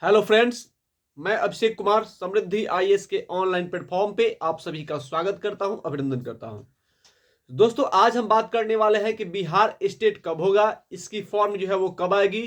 Hello friends, मैं अभिषेक कुमार समृद्धि IAS के online platform पे आप सभी का स्वागत करता हूं, अभिनंदन करता हूं। दोस्तों, आज हम बात करने वाले हैं कि बिहार स्टेट कब होगा, इसकी फॉर्म जो है वो कब आएगी,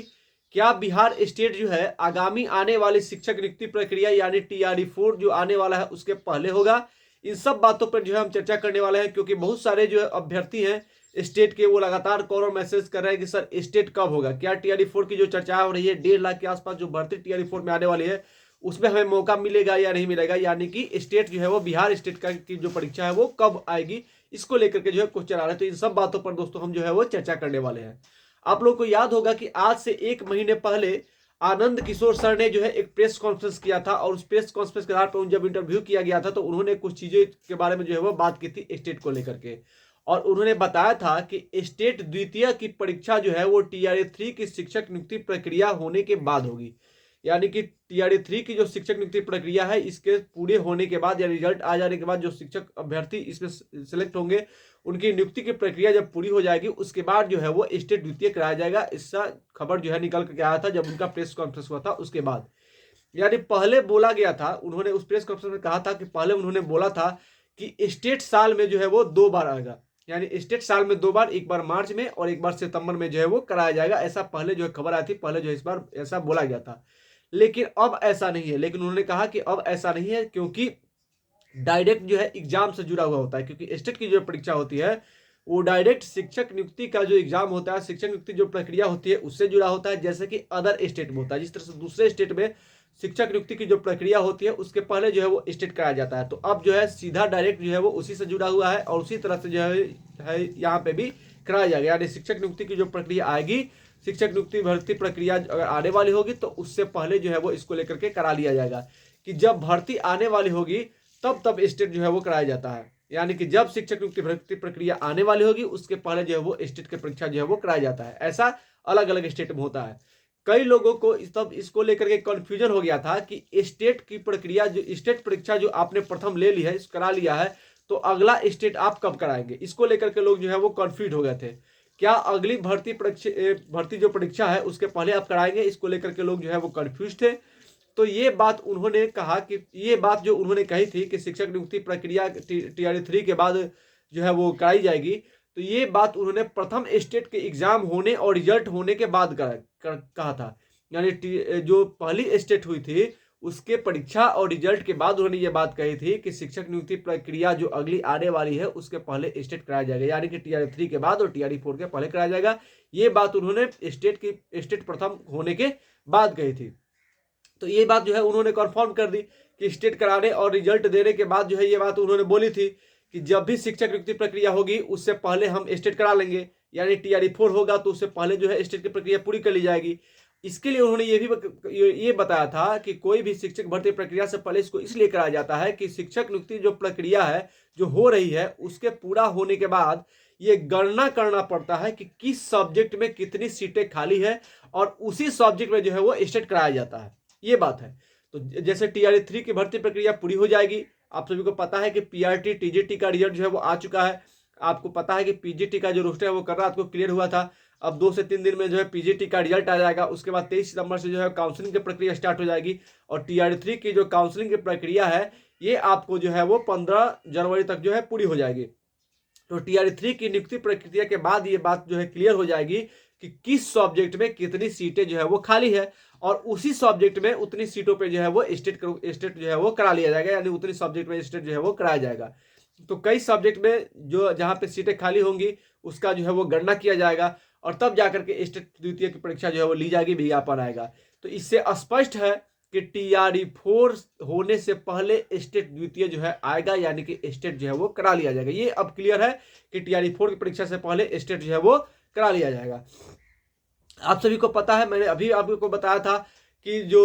क्या बिहार स्टेट जो है आगामी आने वाली शिक्षक नियुक्ति प्रक्रिया यानी TRE-4 जो आने वाला है उसके पहले होगा। इन सब बातों पर जो है हम चर्चा करने वाले हैं, क्योंकि बहुत सारे जो अभ्यर्थी हैं स्टेट के, वो लगातार कॉल और मैसेज कर रहे हैं कि सर स्टेट कब होगा, क्या TRE-4 की जो चर्चा हो रही है 1.5 लाख के आसपास जो भर्ती TRE-4 में आने वाली है उसमें हमें मौका मिलेगा या नहीं मिलेगा, यानी कि स्टेट जो है वो बिहार स्टेट का की जो परीक्षा है वो कब आएगी, इसको लेकर के जो है क्वेश्चन आ रहे हैं। तो इन सब बातों पर दोस्तों हम जो है वो चर्चा करने वाले हैं। आप लोग को याद होगा कि आज से 1 महीने पहले आनंद किशोर सर ने जो है एक प्रेस कॉन्फ्रेंस किया था, और उस प्रेस कॉन्फ्रेंस के आधार पर जब इंटरव्यू किया गया था तो उन्होंने कुछ चीजें के बारे में जो है वो बात की थी स्टेट को लेकर के। और उन्होंने बताया था कि स्टेट द्वितीय की परीक्षा जो है वो TRE-3 की शिक्षक नियुक्ति प्रक्रिया होने के बाद होगी, यानी कि TRE-3 की जो शिक्षक नियुक्ति प्रक्रिया है इसके पूरे होने के बाद या रिजल्ट आ जाने के बाद जो शिक्षक अभ्यर्थी इसमें सिलेक्ट होंगे उनकी नियुक्ति की प्रक्रिया जब पूरी हो जाएगी उसके बाद जो है वो स्टेट द्वितीय कराया जाएगा। इसका खबर जो है निकल के आया था जब उनका प्रेस कॉन्फ्रेंस हुआ था उसके बाद। यानी पहले बोला गया था, उन्होंने उस प्रेस कॉन्फ्रेंस में कहा था कि पहले उन्होंने बोला था कि स्टेट साल में जो है वो 2 बार आएगा, यानी स्टेट साल में 2 बार, एक बार मार्च में और एक बार सितंबर में जो है वो कराया जाएगा। ऐसा पहले जो है खबर आई थी, पहले जो है इस बार ऐसा बोला गया था, लेकिन अब ऐसा नहीं है। लेकिन उन्होंने कहा कि अब ऐसा नहीं है, क्योंकि डायरेक्ट जो है एग्जाम से जुड़ा हुआ होता है, क्योंकि स्टेट की जो परीक्षा होती है वो डायरेक्ट शिक्षक नियुक्ति का जो एग्जाम होता है, शिक्षक नियुक्ति जो प्रक्रिया होती है उससे जुड़ा होता है, जैसे कि अदर स्टेट में होता है। जिस तरह से दूसरे स्टेट में शिक्षक नियुक्ति की जो प्रक्रिया होती है उसके पहले जो है वो स्टेट कराया जाता है, तो अब जो है सीधा डायरेक्ट जो है वो उसी से जुड़ा हुआ है और उसी तरह से जो है यहाँ पे भी कराया जाएगा। यानी शिक्षक नियुक्ति की जो प्रक्रिया आएगी, शिक्षक नियुक्ति भर्ती प्रक्रिया अगर आने वाली होगी तो उससे पहले जो है वो इसको लेकर के करा लिया जाएगा कि जब भर्ती आने वाली होगी तब स्टेट जो है वो कराया जाता है। यानी कि जब शिक्षक नियुक्ति भर्ती प्रक्रिया आने वाली होगी उसके पहले जो है वो स्टेट की परीक्षा जो है वो कराया जाता है। ऐसा अलग अलग स्टेट में होता है। कई लोगों को तब इसको लेकर के कंफ्यूजन हो गया था कि स्टेट की प्रक्रिया जो स्टेट परीक्षा जो आपने प्रथम ले ली है, करा लिया है, तो अगला स्टेट आप कब कराएंगे, इसको लेकर के लोग जो है वो कंफ्यूज हो गए थे। क्या अगली भर्ती जो परीक्षा है उसके पहले आप कराएंगे, इसको लेकर के लोग जो है वो कंफ्यूज थे। तो ये बात उन्होंने कहा कि ये बात जो उन्होंने कही थी कि शिक्षक नियुक्ति प्रक्रिया TRE-3 के बाद जो है वो कराई जाएगी, तो ये बात उन्होंने प्रथम स्टेट के एग्जाम होने और रिजल्ट होने के बाद कहा था। यानी जो पहली स्टेट हुई थी उसके परीक्षा और रिजल्ट के बाद उन्होंने ये बात कही थी कि शिक्षक नियुक्ति प्रक्रिया जो अगली आने वाली है उसके पहले स्टेट कराया जाएगा, यानी कि TRE-3 के बाद और TRE-4 के पहले कराया जाएगा। ये बात उन्होंने स्टेट प्रथम होने के बाद कही थी। तो ये बात जो है उन्होंने कंफर्म कर दी कि स्टेट कराने और रिजल्ट देने के बाद जो है ये बात उन्होंने बोली थी कि जब भी शिक्षक नियुक्ति प्रक्रिया होगी उससे पहले हम स्टेट करा लेंगे, यानी TRE-4 होगा तो उससे पहले जो है स्टेट की प्रक्रिया पूरी कर ली जाएगी। इसके लिए उन्होंने ये बताया था कि कोई भी शिक्षक भर्ती प्रक्रिया से पहले इसको इसलिए कराया जाता है कि शिक्षक नियुक्ति जो प्रक्रिया है जो हो रही है उसके पूरा होने के बाद ये गणना करना पड़ता है कि किस सब्जेक्ट में कितनी सीटें खाली है, और उसी सब्जेक्ट में जो है वो स्टेट कराया जाता है। ये बात है। तो जैसे TRE-3 की भर्ती प्रक्रिया पूरी हो जाएगी, आप सभी को पता है कि PRT TGT का रिजल्ट जो है वो आ चुका है। आपको पता है कि PGT का जो रोस्टर है वो कल रात को क्लियर हुआ था। अब 2 से 3 दिन में जो है PGT का रिजल्ट आ जाएगा। उसके बाद 23 सितंबर से जो है काउंसलिंग की प्रक्रिया स्टार्ट हो जाएगी, और TRE-3 की जो काउंसलिंग की प्रक्रिया है ये आपको जो है वो 15 जनवरी तक जो है पूरी हो जाएगी। तो TRE-3 की नियुक्ति प्रक्रिया के बाद ये बात जो है क्लियर हो जाएगी कि किस सब्जेक्ट में कितनी सीटें जो है वो खाली है, और उसी सब्जेक्ट में उतनी सीटों पे जो है वो स्टेट जो है वो करा लिया जाएगा, यानी उतनी सब्जेक्ट में स्टेट जो है वो कराया जाएगा। तो कई सब्जेक्ट में जो जहाँ पे सीटें खाली होंगी उसका जो है वो गणना किया जाएगा, और तब जाकर के स्टेट द्वितीय की परीक्षा जो है वो ली जाएगी, विज्ञापन आएगा। तो इससे स्पष्ट है कि TRE-4 होने से पहले स्टेट द्वितीय जो है आएगा, यानी कि स्टेट जो है वो करा लिया जाएगा। ये अब क्लियर है कि TRE-4 की परीक्षा से पहले स्टेट जो है वो करा लिया जाएगा। आप सभी को पता है, मैंने अभी आपको बताया था कि जो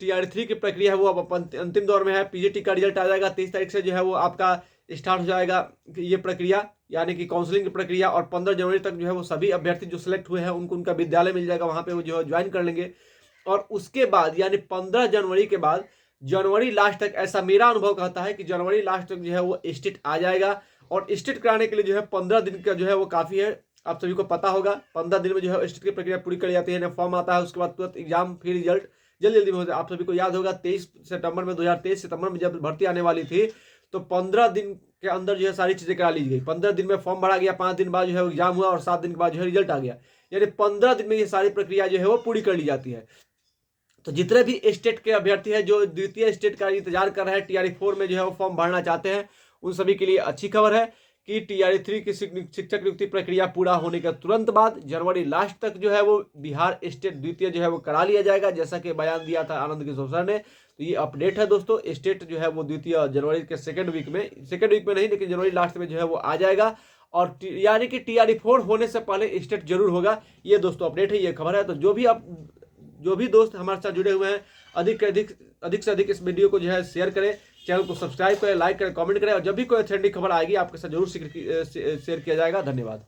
TRE-3 की प्रक्रिया है वो अब अंतिम दौर में है। PGT का रिजल्ट आ जाएगा 23 तारीख से जो है वो आपका स्टार्ट हो जाएगा ये प्रक्रिया, यानी कि काउंसलिंग की प्रक्रिया, और 15 जनवरी तक जो है वो सभी अभ्यर्थी जो सिलेक्ट हुए हैं उनको उनका विद्यालय मिल जाएगा, वहां पे वो जो है ज्वाइन कर लेंगे। और उसके बाद यानी 15 जनवरी के बाद जनवरी लास्ट तक, ऐसा मेरा अनुभव कहता है कि जनवरी लास्ट तक जो है वो स्टेट आ जाएगा। और स्टेट कराने के लिए जो है 15 दिन का जो है वो काफ़ी है। आप सभी को पता होगा 15 दिन में जो है स्टेट की प्रक्रिया पूरी कर जाती है, फॉर्म आता है, उसके बाद तुरंत एग्जाम फिर रिजल्ट, जल्दी जल्दी में हो जाए। आप सभी को याद होगा 2023 सितंबर में जब भर्ती आने वाली थी तो 15 दिन के अंदर जो है सारी चीजें करा ली गई। 15 दिन में फॉर्म भरा गया, 5 दिन बाद जो है एग्जाम हुआ और 7 दिन के बाद जो है रिजल्ट आ गया। यानी 15 दिन में ये सारी प्रक्रिया जो है वो पूरी कर ली जाती है। तो जितने भी स्टेट के अभ्यर्थी हैं जो द्वितीय स्टेट का इंतजार कर रहे हैं, टीआरई 4 में जो है वो फॉर्म भरना चाहते हैं, उन सभी के लिए अच्छी खबर है कि टीआरई 3 की शिक्षक नियुक्ति प्रक्रिया पूरा होने के तुरंत बाद जनवरी लास्ट तक जो है वो बिहार स्टेट द्वितीय जो है वो करा लिया जाएगा, जैसा कि बयान दिया था आनंद किशोर सर ने। तो ये अपडेट है दोस्तों, स्टेट जो है वो द्वितीय जनवरी के सेकेंड वीक में नहीं लेकिन जनवरी लास्ट में जो है वो आ जाएगा। और यानी कि टीआरई 4 होने से पहले स्टेट जरूर होगा। ये दोस्तों अपडेट है, ये खबर है। तो जो भी दोस्त हमारे साथ जुड़े हुए हैं, अधिक से अधिक इस वीडियो को जो है शेयर करें, चैनल को सब्सक्राइब करें, लाइक करें, कमेंट करें, और जब भी कोई अथेंटिक खबर आएगी आपके साथ जरूर शेयर किया जाएगा। धन्यवाद।